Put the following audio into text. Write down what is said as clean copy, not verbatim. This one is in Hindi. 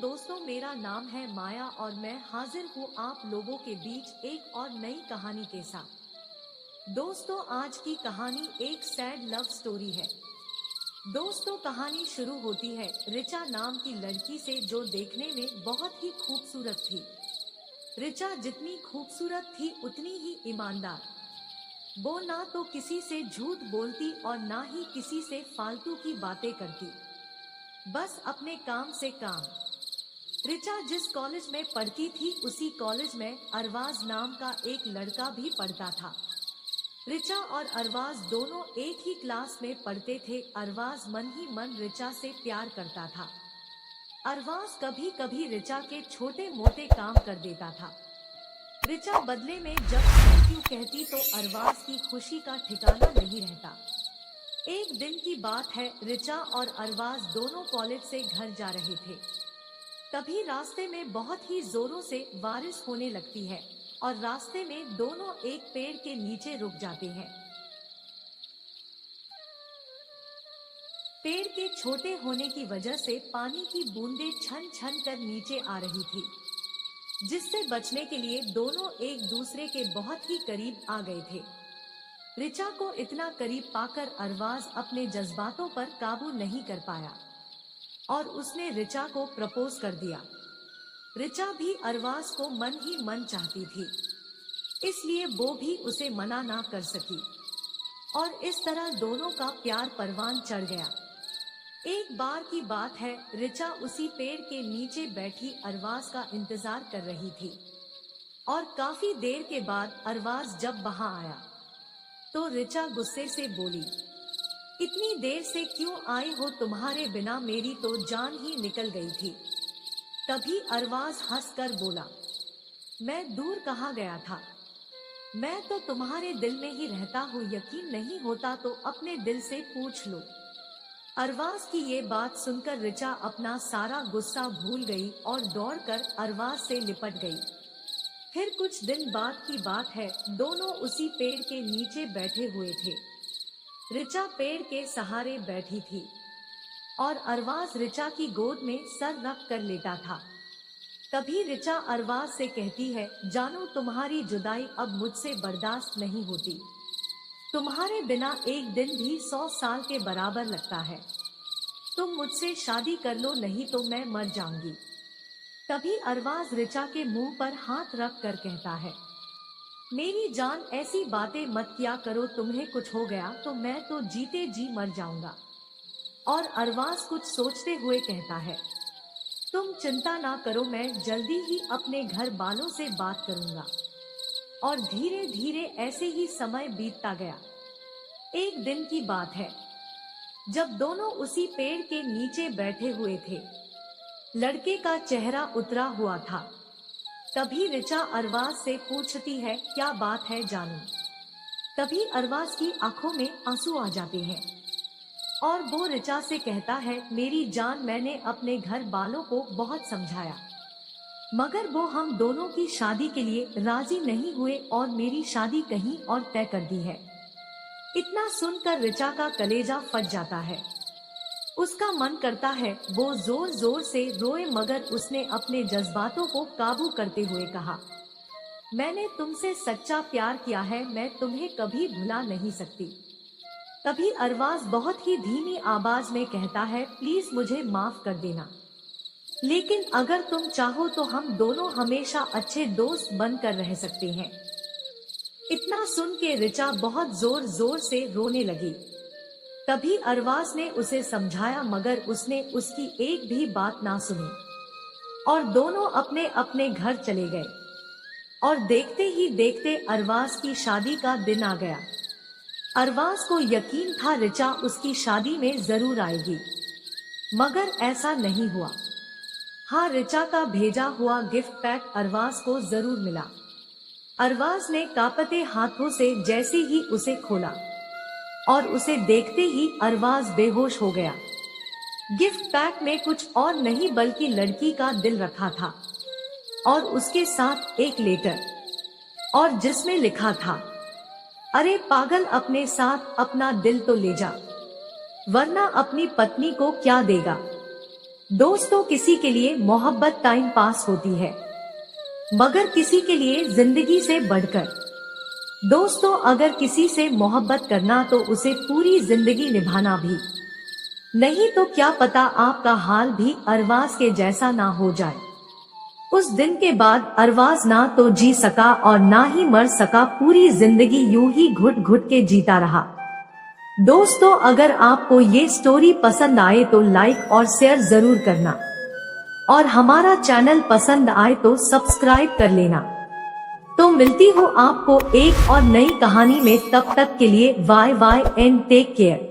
दोस्तों, मेरा नाम है माया और मैं हाजिर हूँ आप लोगों के बीच एक और नई कहानी के साथ। दोस्तों, आज की कहानी एक सैड लव स्टोरी है। दोस्तों, कहानी शुरू होती है रिचा नाम की लड़की से जो देखने में बहुत ही खूबसूरत थी। रिचा जितनी खूबसूरत थी उतनी ही ईमानदार। वो ना तो किसी से झूठ बोलती और ना ही किसी से फालतू की बातें करती, बस अपने काम से काम। रिचा जिस कॉलेज में पढ़ती थी उसी कॉलेज में अरवाज नाम का एक लड़का भी पढ़ता था। रिचा और अरवाज दोनों एक ही क्लास में पढ़ते थे। अरवाज मन ही मन रिचा से प्यार करता था। अरवाज कभी कभी रिचा के छोटे मोटे काम कर देता था। रिचा बदले में जब थैंक यू कहती तो अरवाज की खुशी का ठिकाना नहीं रहता। एक दिन की बात है, रिचा और अरवाज दोनों कॉलेज से घर जा रहे थे। तभी रास्ते में बहुत ही जोरों से बारिश होने लगती है और रास्ते में दोनों एक पेड़ के नीचे रुक जाते हैं। पेड़ के छोटे होने की वजह से पानी की बूंदें छन छन कर नीचे आ रही थी, जिससे बचने के लिए दोनों एक दूसरे के बहुत ही करीब आ गए थे। रिचा को इतना करीब पाकर अरवाज अपने जज्बातों पर काबू नहीं कर पाया और उसने रिचा को प्रपोज कर दिया। रिचा भी अरवाज को मन ही मन चाहती थी, इसलिए वो भी उसे मना ना कर सकी और इस तरह दोनों का प्यार परवान चढ़ गया। एक बार की बात है, रिचा उसी पेड़ के नीचे बैठी अरवाज का इंतजार कर रही थी और काफी देर के बाद अरवाज जब वहां आया तो रिचा गुस्से से बोली, इतनी देर से क्यों आई हो? तुम्हारे बिना मेरी तो जान ही निकल गई थी। तभी अरवाज हंसकर बोला, मैं दूर कहाँ गया था, मैं तो तुम्हारे दिल में ही रहता हूँ। यकीन नहीं होता तो अपने दिल से पूछ लो। अरवाज की ये बात सुनकर रिचा अपना सारा गुस्सा भूल गई और दौड़कर अरवाज से लिपट गई। फिर कुछ दिन बाद की बात है, दोनों उसी पेड़ के नीचे बैठे हुए थे। रिचा पेड़ के सहारे बैठी थी और अरवाज रिचा की गोद में सर रख कर लेटा था। तभी रिचा अरवाज से कहती है, जानो तुम्हारी जुदाई अब मुझसे बर्दाश्त नहीं होती। तुम्हारे बिना एक दिन भी 100 साल के बराबर लगता है। तुम मुझसे शादी कर लो, नहीं तो मैं मर जाऊंगी। तभी अरवाज रिचा के मुंह पर हाथ रख कर कहता है, मेरी जान ऐसी बातें मत किया करो, तुम्हें कुछ हो गया तो मैं तो जीते जी मर जाऊंगा। और अरवाज कुछ सोचते हुए कहता है, तुम चिंता ना करो, मैं जल्दी ही अपने घर वालों से बात करूंगा। और धीरे धीरे ऐसे ही समय बीतता गया। एक दिन की बात है, जब दोनों उसी पेड़ के नीचे बैठे हुए थे। लड़के का चेहरा उतरा हुआ था। तभी रिचा अरवाज से पूछती है, क्या बात है जानू? तभी अरवाज की आंखों में आंसू आ जाते हैं और वो रिचा से कहता है, मेरी जान, मैंने अपने घर वालों को बहुत समझाया मगर वो हम दोनों की शादी के लिए राजी नहीं हुए और मेरी शादी कहीं और तय कर दी है। इतना सुनकर रिचा का कलेजा फट जाता है। उसका मन करता है वो जोर जोर से रोए, मगर उसने अपने जज्बातों को काबू करते हुए कहा, मैंने तुमसे सच्चा प्यार किया है, मैं तुम्हें कभी भुला नहीं सकती। तभी अरवाज बहुत ही धीमी आवाज में कहता है, प्लीज मुझे माफ कर देना, लेकिन अगर तुम चाहो तो हम दोनों हमेशा अच्छे दोस्त बनकर रह सकते हैं। इतना सुन के रिचा बहुत जोर जोर से रोने लगी। तभी अरवाज ने उसे समझाया मगर उसने उसकी एक भी बात ना सुनी और दोनों अपने अपने घर चले गए। और देखते ही देखते अरवाज की शादी का दिन आ गया। अरवाज को यकीन था रिचा उसकी शादी में जरूर आएगी, मगर ऐसा नहीं हुआ। हाँ, रिचा का भेजा हुआ गिफ्ट पैक अरवाज को जरूर मिला। अरवाज ने कांपते हाथों से जैसे ही उसे खोला और उसे देखते ही अरवाज बेहोश हो गया। गिफ्ट पैक में कुछ और नहीं बल्कि लड़की का दिल रखा था और उसके साथ एक लेटर, और जिसमें लिखा था, अरे पागल, अपने साथ अपना दिल तो ले जा, वरना अपनी पत्नी को क्या देगा। दोस्तों, किसी के लिए मोहब्बत टाइम पास होती है, मगर किसी के लिए जिंदगी से बढ़कर। दोस्तों, अगर किसी से मोहब्बत करना तो उसे पूरी जिंदगी निभाना भी, नहीं तो क्या पता आपका हाल भी अरवाज के जैसा ना हो जाए। उस दिन के बाद अरवाज ना तो जी सका और ना ही मर सका, पूरी जिंदगी यूं ही घुट घुट के जीता रहा। दोस्तों, अगर आपको ये स्टोरी पसंद आए तो लाइक और शेयर जरूर करना, और हमारा चैनल पसंद आए तो सब्सक्राइब कर लेना। तो मिलती हूँ आपको एक और नई कहानी में, तब तक के लिए bye bye and take care.